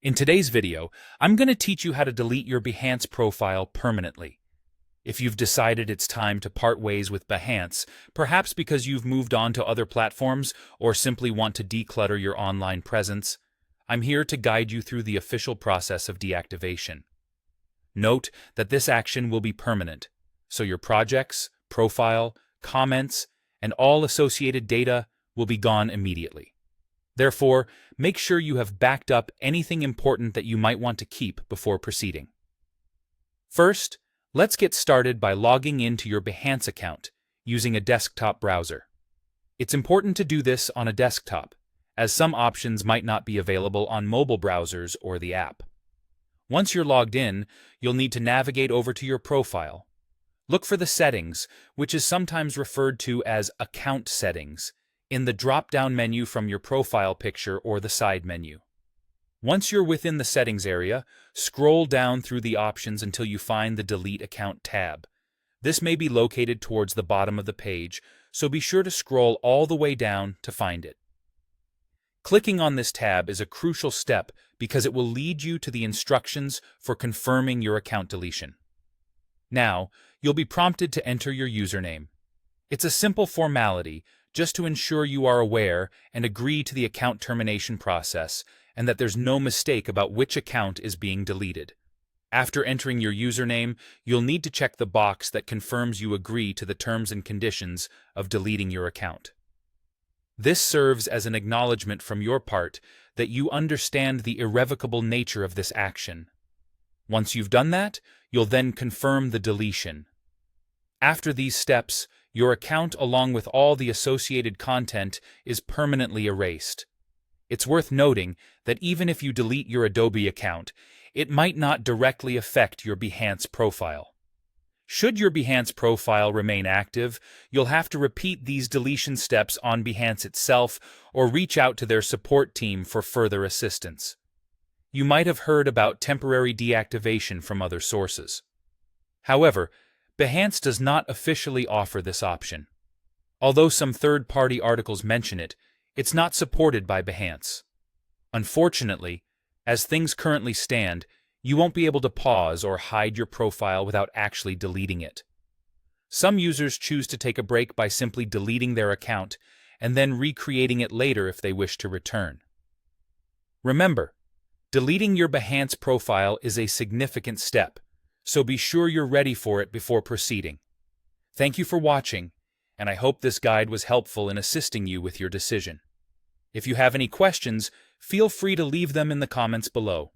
In today's video, I'm going to teach you how to delete your Behance profile permanently. If you've decided it's time to part ways with Behance, perhaps because you've moved on to other platforms or simply want to declutter your online presence, I'm here to guide you through the official process of deactivation. Note that this action will be permanent, so your projects, profile, comments, and all associated data will be gone immediately. Therefore, make sure you have backed up anything important that you might want to keep before proceeding. First, let's get started by logging into your Behance account using a desktop browser. It's important to do this on a desktop, as some options might not be available on mobile browsers or the app. Once you're logged in, you'll need to navigate over to your profile. Look for the settings, which is sometimes referred to as account settings, in the drop-down menu from your profile picture or the side menu. Once you're within the settings area, scroll down through the options until you find the Delete Account tab. This may be located towards the bottom of the page, so be sure to scroll all the way down to find it. Clicking on this tab is a crucial step because it will lead you to the instructions for confirming your account deletion. Now, you'll be prompted to enter your username. It's a simple formality, just to ensure you are aware and agree to the account termination process and that there's no mistake about which account is being deleted. After entering your username, you'll need to check the box that confirms you agree to the terms and conditions of deleting your account. This serves as an acknowledgement from your part that you understand the irrevocable nature of this action. Once you've done that, you'll then confirm the deletion. After these steps, your account, along with all the associated content, is permanently erased. It's worth noting that even if you delete your Adobe account, it might not directly affect your Behance profile. Should your Behance profile remain active, you'll have to repeat these deletion steps on Behance itself or reach out to their support team for further assistance. You might have heard about temporary deactivation from other sources. However, Behance does not officially offer this option. Although some third-party articles mention it, it's not supported by Behance. Unfortunately, as things currently stand, you won't be able to pause or hide your profile without actually deleting it. Some users choose to take a break by simply deleting their account and then recreating it later if they wish to return. Remember, deleting your Behance profile is a significant step, so be sure you're ready for it before proceeding. Thank you for watching, and I hope this guide was helpful in assisting you with your decision. If you have any questions, feel free to leave them in the comments below.